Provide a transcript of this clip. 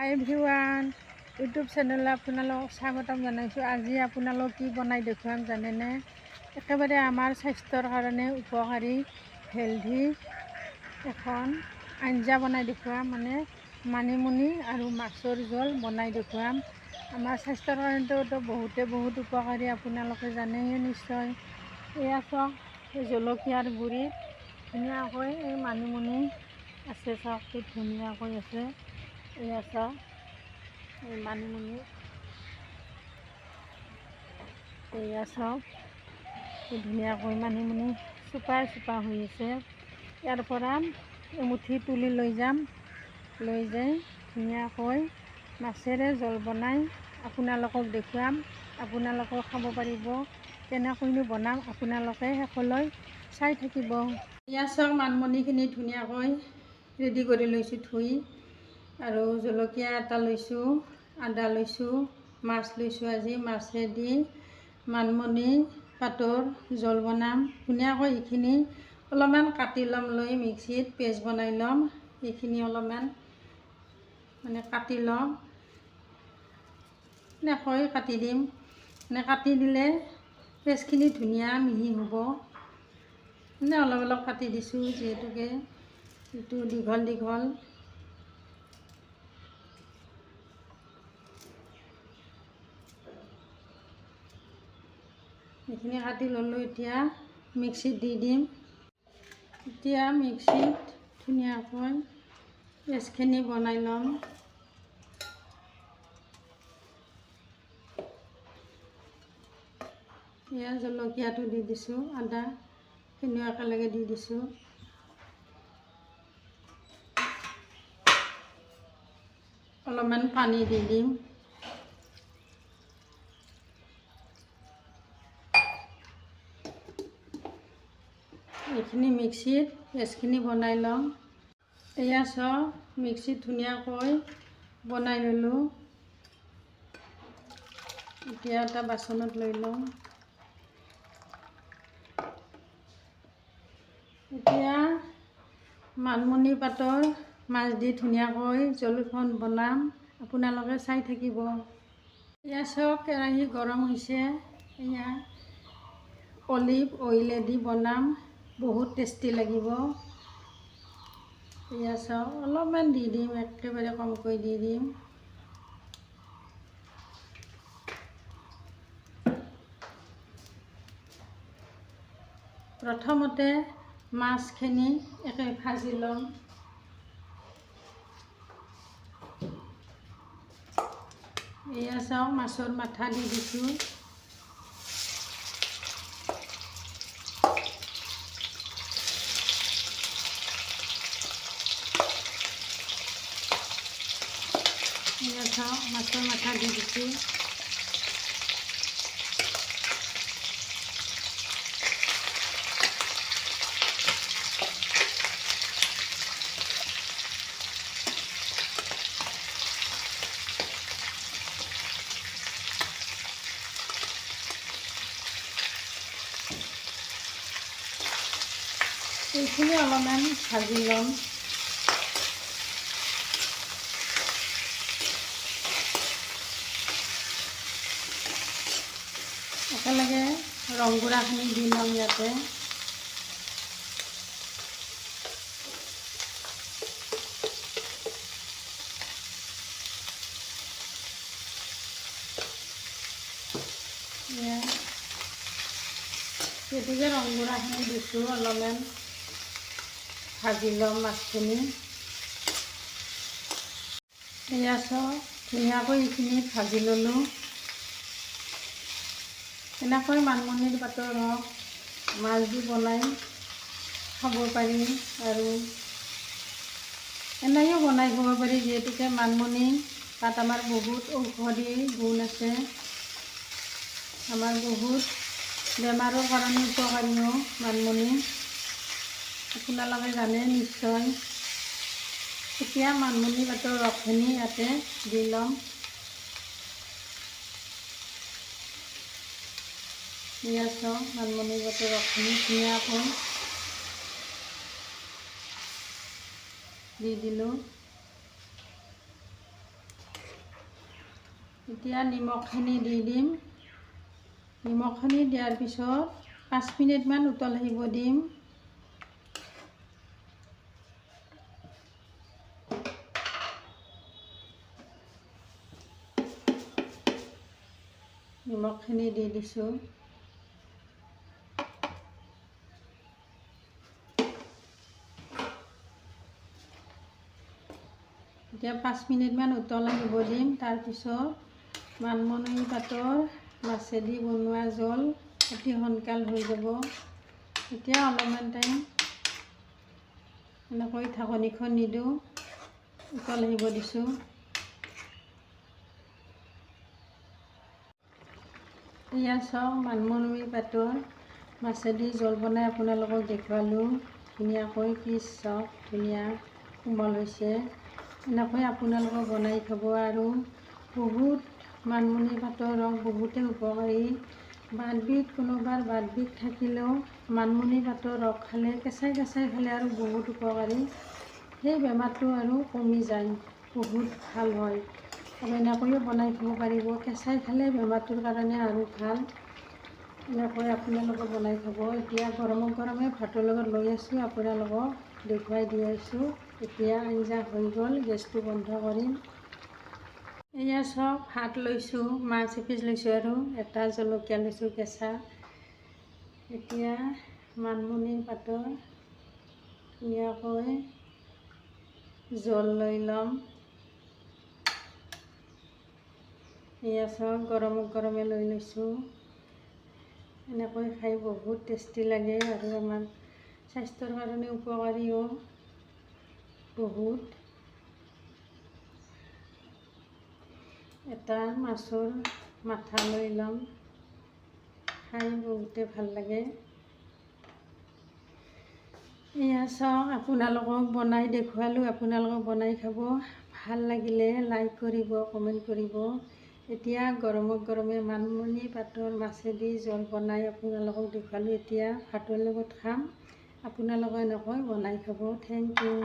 হাই everyone, YouTube চেনেললৈ আপোনালোকক স্বাগতম জনাইছোঁ। আজি আপোনালোক কি বনাই দেখুৱাম জানেনে? একেবাৰে আমাৰ স্বাস্থ্যৰ কাৰণে উপকাৰী হেল্ডি এখন আঞ্জা বনাই দেখুৱাম, মানে মানিমুনি আৰু মাছৰ জোল বনাই দেখুৱাম। আমাৰ স্বাস্থ্যৰ কাৰণেতো বহুত উপকাৰী, আপোনালোকে জানেই নিশ্চয়। এয়া চাওক, এই জলকীয়াৰ গুড়িত ধুনীয়াকৈ এই মানিমুনি আছে, চাওক কি ধুনীয়াকৈ আছে। এয়া চাওক, এই মানিমুনি, এয়া চাওক কি ধুনীয়াকৈ মানিমুনি চোপা হৈ আছে। ইয়াৰ পৰা এমুঠি তুলি লৈ যাম, লৈ যাই ধুনীয়াকৈ মাছেৰে জোল বনাই আপোনালোকক দেখুৱাম। আপোনালোকেও খাব পাৰিব। কেনেকৈনো বনাম আপোনালোকে শেষলৈ চাই থাকিব। এয়া চাওক, মানিমুনিখিনি ধুনীয়াকৈ ৰেডি কৰি লৈছোঁ ধুই, আৰু জলকীয়া এটা লৈছোঁ, আদা লৈছোঁ, মাছ লৈছোঁ। আজি মাছেদি মানিমুনি পাতৰ জোল বনাম। ধুনীয়াকৈ এইখিনি অলপমান কাটি ল'ম, লৈ মিক্সিত পেষ্ট বনাই ল'ম। এইখিনি অলপমান মানে কাটি ল'ম, এনেকৈ কাটি দিম। কাটি দিলে পেষ্টখিনি ধুনীয়া মিহি হ'ব। অলপ কাটি দিছোঁ, যিহেতুকে এইটো দীঘল। এইখিনি কাটি ল'লোঁ। এতিয়া মিক্সিত দি দিম। এতিয়া মিক্সিত ধুনীয়াকৈ পেষ্টখিনি বনাই ল'ম। এয়া জলকীয়াটো দি দিছোঁ, আদাখিনিও একেলগে দি দিছোঁ। অলপমান পানী দি দিম। এইখিনি মিক্সিত পেষ্টখিনি বনাই ল'ম। এয়া চাওক, মিক্সিত ধুনীয়াকৈ বনাই ল'লোঁ। এতিয়া এটা বাচনত লৈ ল'ম। এতিয়া মানিমুনি পাতৰ মাছ দি ধুনীয়াকৈ জোলখন বনাম, আপোনালোকে চাই থাকিব। এয়া চাওক, কেৰাহী গৰম হৈছে। এয়া অলিভ অইলেদি বনাম, বহুত টেষ্টি লাগিব। এয়া চাওক, অলপমান দি দিম, একেবাৰে কমকৈ দি দিম। প্ৰথমতে মাছখিনি ভাজি ল'ম। এয়া চাওক, মাছৰ মাথা দি দিছোঁ। এয়া চাওক, মাছৰ মাথা দি দিছোঁ। এইখিনি অলপমান ভাজি ল'ম। একেলগে ৰংগুড়াখিনি দি ল'ম ইয়াতে। গতিকে ৰংগুড়াখিনি দিছোঁ, অলপমান ভাজি ল'ম মাছখিনি। এয়া চাওক, ধুনীয়াকৈ এইখিনি ভাজি ল'লোঁ। এনেকৈ মানিমুনিৰ পাতৰ ৰস মাছ দি বনাই খাব পাৰি, আৰু এনেও বনাই খাব পাৰি, যিহেতুকে মানিমুনি পাত আমাৰ বহুত ঔষধি গুণ আছে। আমাৰ বহুত বেমাৰৰ কাৰণে উপকাৰীও মানিমুনি, আপোনালোকে জানে নিশ্চয়। এতিয়া মানিমুনি পাতৰ ৰসখিনি ইয়াতে দি ল'ম। এয়া চাওক, মানিমুনি পাতৰ ৰসখিনি ধুনীয়াকৈ দি দিলোঁ। এতিয়া নিমখখিনি দি দিম। নিমখখিনি দিয়াৰ পিছত 5 মিনিটমান উতল আহিব দিম। নিমখখিনি দি দিছোঁ। এতিয়া 5 মিনিটমান উতল আহিব দিম। তাৰপিছত মানিমুনি পাতৰ মাছেদি বনোৱা জোল অতি সোনকাল হৈ যাব। এতিয়া অলপমান টাইম এনেকৈ ঢাকনিখন নিদিওঁ, উতল আহিব দিছোঁ। এয়া চাওক, মানিমুনি পাতৰ মাছেদি জোল বনাই আপোনালোকক দেখুৱালোঁ। ধুনীয়াকৈ পিচ চাওক, ধুনীয়া কোমল হৈছে। এনেকৈ আপোনালোকে বনাই খাব। আৰু বহুত মানিমুনি পাতৰ ৰস বহুতেই উপকাৰী। বাতবিষ, কোনোবাৰ বাতবিষ থাকিলেও মানিমুনি পাতৰ ৰস খালে, কেঁচাই কেঁচাই খালে আৰু বহুত উপকাৰী। সেই বেমাৰটো আৰু কমি যায়, বহুত ভাল হয়। আৰু এনেকৈও বনাই খাব পাৰিব। কেঁচাই খালে বেমাৰটোৰ কাৰণে আৰু ভাল। এনেকৈ আপোনালোকে বনাই খাব। এতিয়া গৰমে গৰমে ভাতৰ লগত লৈ আছোঁ, আপোনালোকক দেখুৱাই দি আছোঁ। এতিয়া আঞ্জা হৈ গ'ল, গেছটো বন্ধ কৰিম। এয়া চাওক, ভাত লৈছোঁ, মাছ এপিচ লৈছোঁ আৰু এটা জলকীয়া লৈছোঁ কেঁচা। এতিয়া মানিমুনি পাতৰ ধুনীয়াকৈ জোল লৈ ল'ম। এয়া চাওক, গৰমে গৰমে লৈ লৈছোঁ। এনেকৈ খাই বহুত টেষ্টি লাগে আৰু আমাৰ স্বাস্থ্যৰ কাৰণে উপকাৰীও বহুত। এটা মাছৰ মাথা লৈ ল'ম, খাই বহুতে ভাল লাগে। এয়া চাওক, আপোনালোকক বনাই দেখুৱালোঁ, আপোনালোকক বনাই খাব। ভাল লাগিলে লাইক কৰিব, কমেণ্ট কৰিব। এতিয়া গৰমে গৰমে মানিমুনি পাতৰ মাছেদি জোল বনাই আপোনালোকক দেখুৱালোঁ। এতিয়া ভাতৰ লগত খাম, আপোনালোকে এনেকৈ বনাই খাব। Thank U.